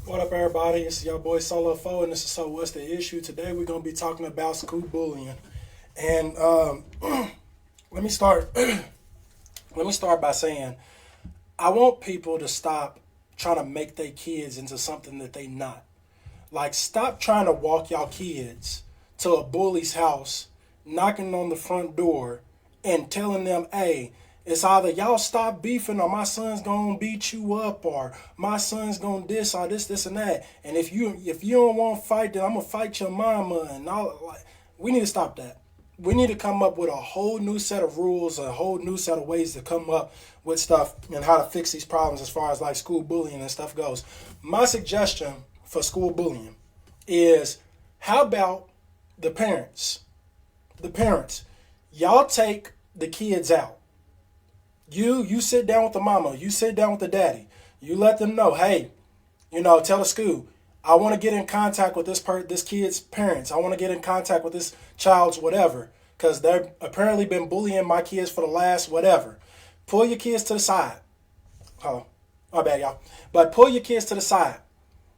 What up, everybody? It's your boy Solo Foe, and this is So What's the Issue? Today, we're going to be talking about school bullying. And let me start. Let me start by saying I want people to stop trying to make their kids into something that they not. Like, stop trying to walk y'all kids to a bully's house, knocking on the front door, and telling them, hey, it's either y'all stop beefing or my son's gonna beat you up or my son's gonna this or this and that. And if you don't want to fight, then I'm gonna fight your mama and all. Like, we need to stop that. We need to come up with a whole new set of rules, a whole new set of ways to come up with stuff and how to fix these problems as far as like school bullying and stuff goes. My suggestion for school bullying is, how about the parents? The parents, y'all take the kids out. You sit down with the mama, you sit down with the daddy. You let them know, hey, tell the school, I want to get in contact with this kid's parents. I want to get in contact with this child's whatever, because they've apparently been bullying my kids for the last whatever. Pull your kids to the side. Oh, my bad, y'all. But pull your kids to the side.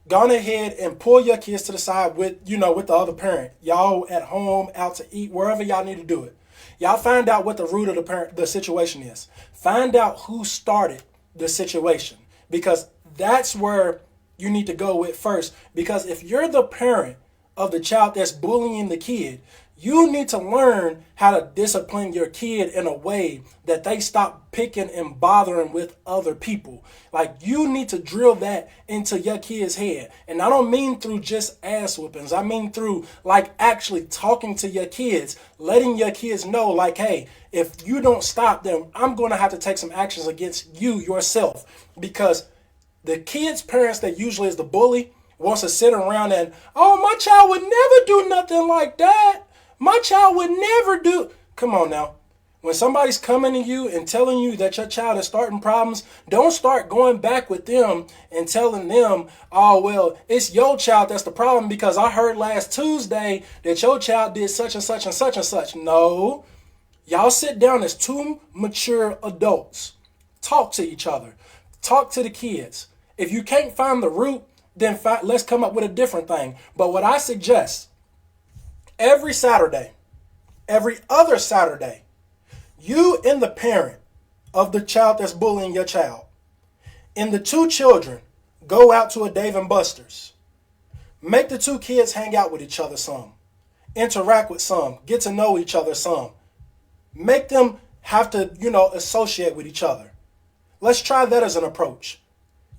Go on ahead and pull your kids to the side with the other parent. Y'all at home, out to eat, wherever y'all need to do it. Y'all find out what the root of the situation is. Find out who started the situation, because that's where you need to go with first. Because if you're the parent of the child that's bullying the kid, you need to learn how to discipline your kid in a way that they stop picking and bothering with other people. Like, you need to drill that into your kid's head. And I don't mean through just ass whoopings. I mean through like actually talking to your kids, letting your kids know like, hey, if you don't stop, then I'm going to have to take some actions against you yourself. Because the kid's parents that usually is the bully wants to sit around and, oh, my child would never do nothing like that. My child would never do. Come on now. When somebody's coming to you and telling you that your child is starting problems, don't start going back with them and telling them, oh, well, it's your child that's the problem because I heard last Tuesday that your child did such and such and such and such. No. Y'all sit down as two mature adults. Talk to each other. Talk to the kids. If you can't find the root, then let's come up with a different thing. But what I suggest, every Saturday, every other Saturday, you and the parent of the child that's bullying your child and the two children go out to a Dave and Buster's. Make the two kids hang out with each other some. Interact with some. Get to know each other some. Make them have to, associate with each other. Let's try that as an approach.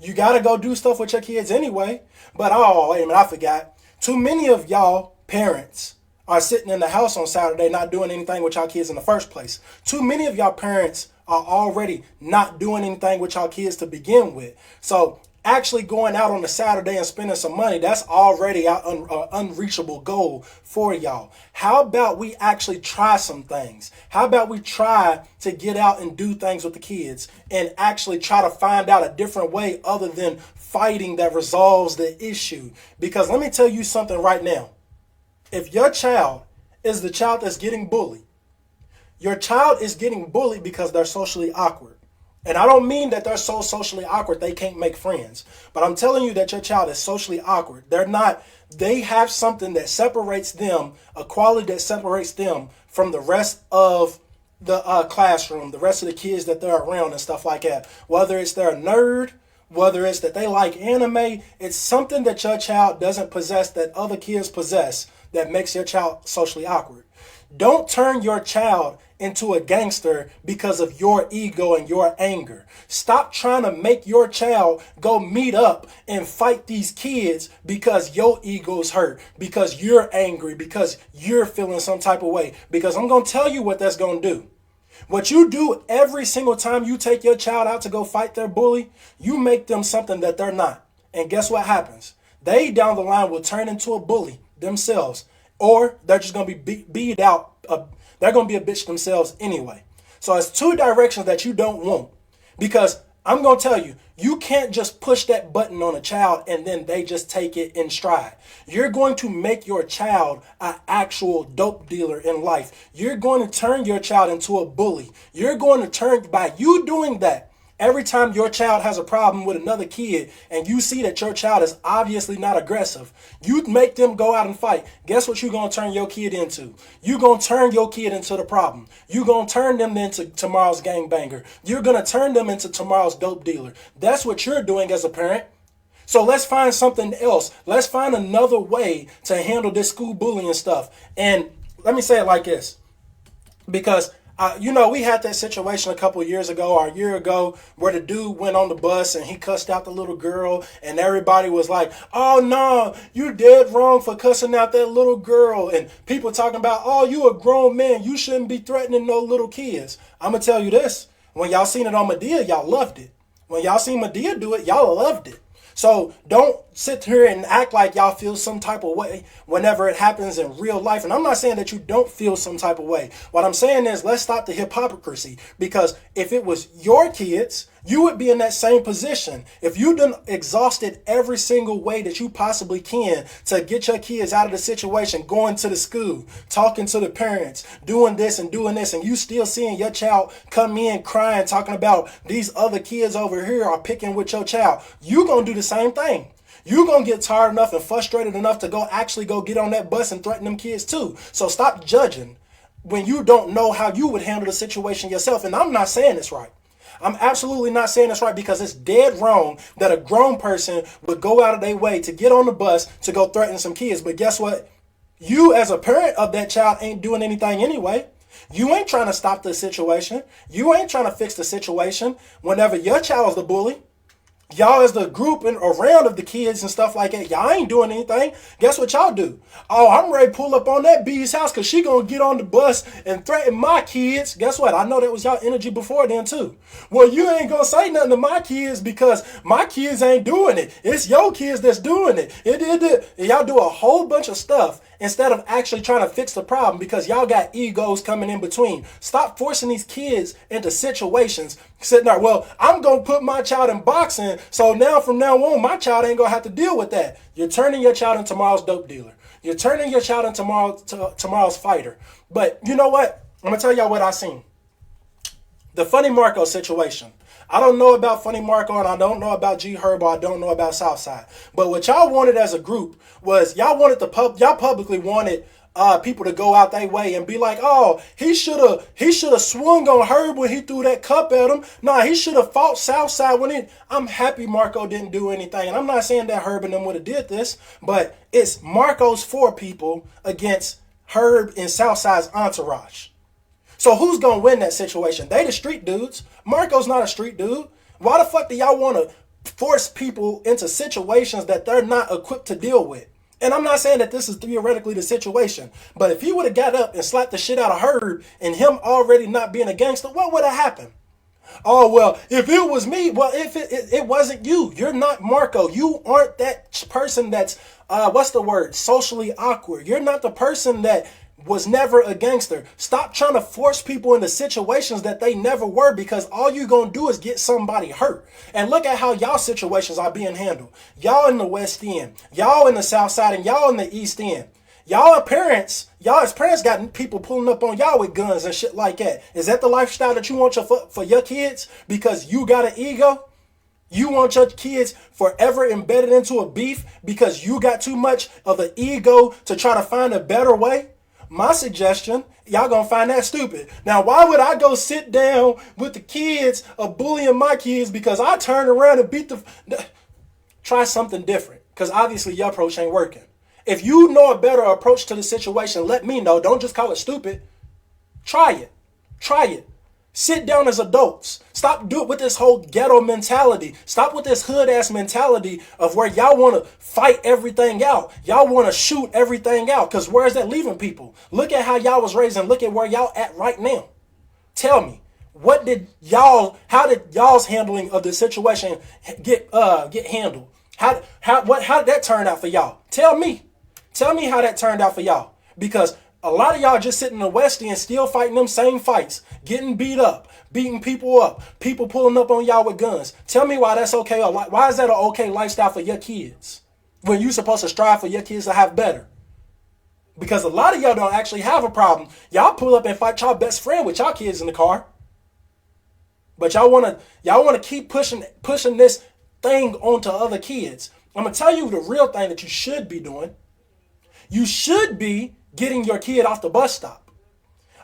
You got to go do stuff with your kids anyway. But, oh, wait a minute, I forgot. Too many of y'all parents are sitting in the house on Saturday not doing anything with y'all kids in the first place. Too many of y'all parents are already not doing anything with y'all kids to begin with. So actually going out on a Saturday and spending some money, that's already an unreachable goal for y'all. How about we actually try some things? How about we try to get out and do things with the kids and actually try to find out a different way other than fighting that resolves the issue? Because let me tell you something right now. If your child is the child that's getting bullied, your child is getting bullied because they're socially awkward. And I don't mean that they're so socially awkward they can't make friends. But I'm telling you that your child is socially awkward. They have something that separates them, a quality that separates them from the rest of the classroom, the rest of the kids that they're around and stuff like that. Whether it's they're a nerd, whether it's that they like anime, it's something that your child doesn't possess that other kids possess that makes your child socially awkward. Don't turn your child into a gangster because of your ego and your anger. Stop trying to make your child go meet up and fight these kids because your ego's hurt, because you're angry, because you're feeling some type of way. Because I'm going to tell you what that's going to do. What you do every single time you take your child out to go fight their bully, you make them something that they're not. And guess what happens? They down the line will turn into a bully themselves, or they're just going to be beat out. They're going to be a bitch themselves anyway. So it's two directions that you don't want. Because I'm going to tell you, you can't just push that button on a child and then they just take it in stride. You're going to make your child an actual dope dealer in life. You're going to turn your child into a bully. By you doing that, Every time your child has a problem with another kid and you see that your child is obviously not aggressive, you make them go out and fight. Guess what you're going to turn your kid into? You're going to turn your kid into the problem. You're going to turn them into tomorrow's gangbanger. You're going to turn them into tomorrow's dope dealer. That's what you're doing as a parent. So let's find something else. Let's find another way to handle this school bullying stuff. And let me say it like this, because we had that situation a couple of years ago or a year ago where the dude went on the bus and he cussed out the little girl and everybody was like, oh, no, you dead wrong for cussing out that little girl. And people talking about, oh, you a grown man. You shouldn't be threatening no little kids. I'm going to tell you this. When y'all seen it on Madea, y'all loved it. When y'all seen Madea do it, y'all loved it. So don't sit here and act like y'all feel some type of way whenever it happens in real life. And I'm not saying that you don't feel some type of way. What I'm saying is let's stop the hypocrisy, because if it was your kids, you would be in that same position. If you done exhausted every single way that you possibly can to get your kids out of the situation, going to the school, talking to the parents, doing this, and you still seeing your child come in crying, talking about these other kids over here are picking with your child, you gonna do the same thing. You're going to get tired enough and frustrated enough to actually go get on that bus and threaten them kids too. So stop judging when you don't know how you would handle the situation yourself. And I'm not saying this right. I'm absolutely not saying this right, because it's dead wrong that a grown person would go out of their way to get on the bus to go threaten some kids. But guess what? You as a parent of that child ain't doing anything anyway. You ain't trying to stop the situation. You ain't trying to fix the situation whenever your child is the bully. Y'all as the group and around of the kids and stuff like that, y'all ain't doing anything. Guess what y'all do? Oh, I'm ready to pull up on that B's house because she going to get on the bus and threaten my kids. Guess what? I know that was y'all energy before then too. Well, you ain't going to say nothing to my kids because my kids ain't doing it. It's your kids that's doing it. Y'all do a whole bunch of stuff instead of actually trying to fix the problem, because y'all got egos coming in between. Stop forcing these kids into situations sitting there. Well, I'm going to put my child in boxing, so now from now on, my child ain't going to have to deal with that. You're turning your child into tomorrow's dope dealer. You're turning your child into tomorrow's fighter. But you know what? I'm going to tell y'all what I seen. The Funny Marco situation. I don't know about Funny Marco, and I don't know about G Herbo, I don't know about Southside. But what y'all wanted as a group was y'all publicly wanted people to go out their way and be like, oh, he should have swung on Herb when he threw that cup at him. Nah, he should have fought Southside when I'm happy Marco didn't do anything. And I'm not saying that Herb and them would have did this, but it's Marco's 4 people against Herb and Southside's entourage. So who's going to win that situation? They the street dudes. Marco's not a street dude. Why the fuck do y'all want to force people into situations that they're not equipped to deal with? And I'm not saying that this is theoretically the situation, but if he would have got up and slapped the shit out of Herb and him already not being a gangster, what would have happened? Oh, well, if it was me, well, if it wasn't you, you're not Marco. You aren't that person that's, socially awkward. You're not the person that was never a gangster. Stop trying to force people into situations that they never were, because all you're going to do is get somebody hurt. And look at how y'all situations are being handled. Y'all in the West End, y'all in the South Side, and y'all in the East End. Y'all as parents got people pulling up on y'all with guns and shit like that. Is that the lifestyle that you want for your kids because you got an ego? You want your kids forever embedded into a beef because you got too much of an ego to try to find a better way? My suggestion, y'all gonna find that stupid. Now, why would I go sit down with the kids of bullying my kids because I turned around and beat Try something different, because obviously your approach ain't working. If you know a better approach to the situation, let me know. Don't just call it stupid. Try it. Try it. Sit down as adults. Stop doing with this whole ghetto mentality. Stop with this hood ass mentality of where y'all want to fight everything out. Y'all want to shoot everything out. Because where is that leaving people? Look at how y'all was raised and look at where y'all at right now. Tell me, how did y'all's handling of the situation get handled? How did that turn out for y'all? Tell me how that turned out for y'all. Because a lot of y'all just sitting in the West End still fighting them same fights, getting beat up, beating people up, people pulling up on y'all with guns. Tell me why that's okay, or why is that an okay lifestyle for your kids when you're supposed to strive for your kids to have better? Because a lot of y'all don't actually have a problem. Y'all pull up and fight y'all best friend with y'all kids in the car. But y'all wanna keep pushing this thing onto other kids. I'm gonna tell you the real thing that you should be doing. You should be getting your kid off the bus stop.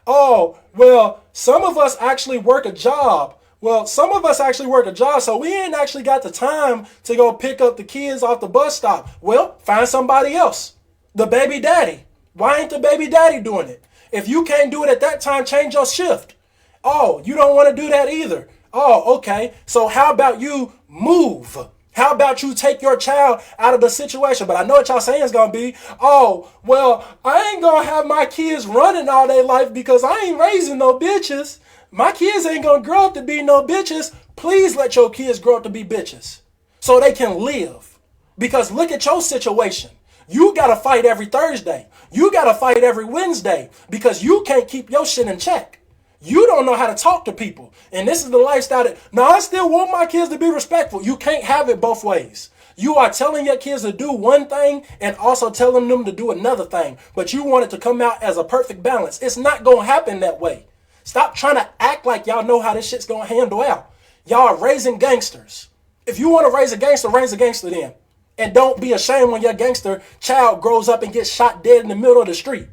Oh, well, some of us actually work a job. Well, some of us actually work a job, so we ain't actually got the time to go pick up the kids off the bus stop. Well, find somebody else. The baby daddy. Why ain't the baby daddy doing it? If you can't do it at that time, change your shift. Oh, you don't want to do that either. Oh, okay. So how about you move? How about you take your child out of the situation? But I know what y'all saying is going to be, oh, well, I ain't going to have my kids running all their life because I ain't raising no bitches. My kids ain't going to grow up to be no bitches. Please let your kids grow up to be bitches so they can live. Because look at your situation. You got to fight every Thursday. You got to fight every Wednesday because you can't keep your shit in check. You don't know how to talk to people. And this is the lifestyle that, now I still want my kids to be respectful. You can't have it both ways. You are telling your kids to do one thing and also telling them to do another thing. But you want it to come out as a perfect balance. It's not going to happen that way. Stop trying to act like y'all know how this shit's going to handle out. Y'all are raising gangsters. If you want to raise a gangster then. And don't be ashamed when your gangster child grows up and gets shot dead in the middle of the street.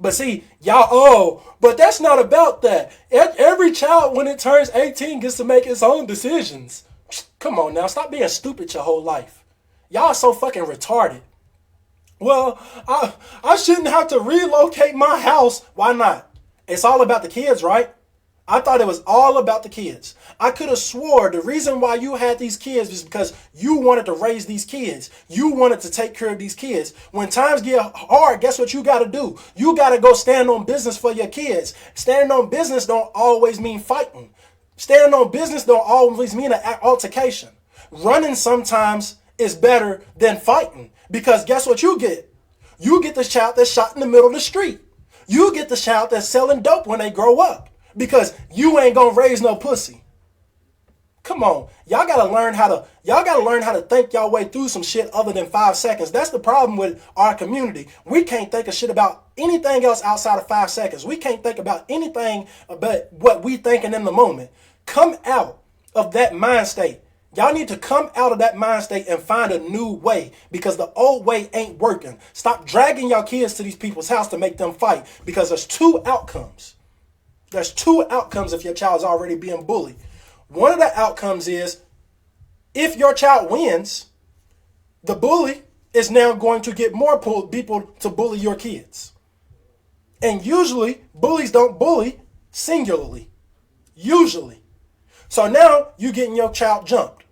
But see, y'all, but that's not about that. Every child, when it turns 18, gets to make its own decisions. Come on now, stop being stupid your whole life. Y'all are so fucking retarded. Well, I shouldn't have to relocate my house. Why not? It's all about the kids, right? I thought it was all about the kids. I could have swore the reason why you had these kids is because you wanted to raise these kids. You wanted to take care of these kids. When times get hard, guess what you got to do? You got to go stand on business for your kids. Standing on business don't always mean fighting. Standing on business don't always mean an altercation. Running sometimes is better than fighting because guess what you get? You get the child that's shot in the middle of the street. You get the child that's selling dope when they grow up. Because you ain't gonna raise no pussy. Come on. Y'all gotta learn how to think y'all way through some shit other than 5 seconds. That's the problem with our community. We can't think of shit about anything else outside of 5 seconds. We can't think about anything but what we thinking in the moment. Come out of that mind state. Y'all need to come out of that mind state and find a new way because the old way ain't working. Stop dragging y'all kids to these people's house to make them fight because there's two outcomes. There's two outcomes if your child's already being bullied. One of the outcomes is if your child wins, the bully is now going to get more people to bully your kids. And usually, bullies don't bully singularly. Usually. So now you're getting your child jumped.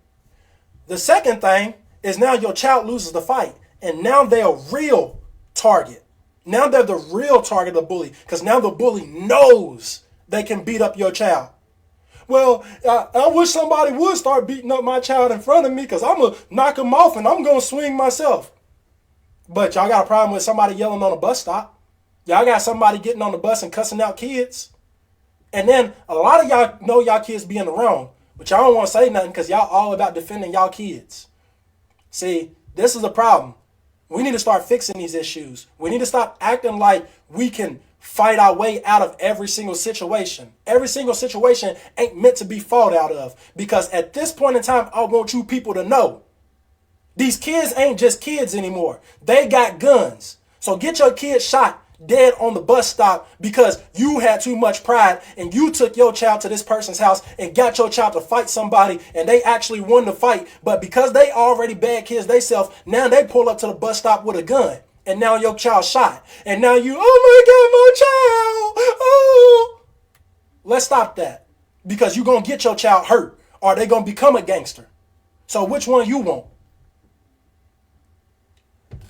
The second thing is now your child loses the fight. And now they're a real target. Now they're the real target of the bully. Because now the bully knows they can beat up your child. Well, I wish somebody would start beating up my child in front of me because I'm going to knock him off and I'm going to swing myself. But y'all got a problem with somebody yelling on a bus stop. Y'all got somebody getting on the bus and cussing out kids. And then a lot of y'all know y'all kids be in the wrong. But y'all don't want to say nothing because y'all all about defending y'all kids. See, this is a problem. We need to start fixing these issues. We need to stop acting like we can fight our way out of every single situation. Every single situation ain't meant to be fought out of. Because at this point in time, I want you people to know these kids ain't just kids anymore. They got guns. So get your kid shot dead on the bus stop because you had too much pride and you took your child to this person's house and got your child to fight somebody and they actually won the fight. But because they already bad kids themselves, now they pull up to the bus stop with a gun. And now your child shot. And now you, oh my God, my child. Oh. Let's stop that. Because you're going to get your child hurt. Or they're going to become a gangster. So which one you want?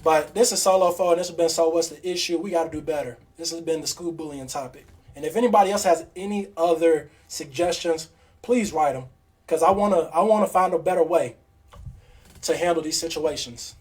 But this is Solo 4 and this has been So What's the Issue? We got to do better. This has been the school bullying topic. And if anybody else has any other suggestions, please write them. Because I want to find a better way to handle these situations.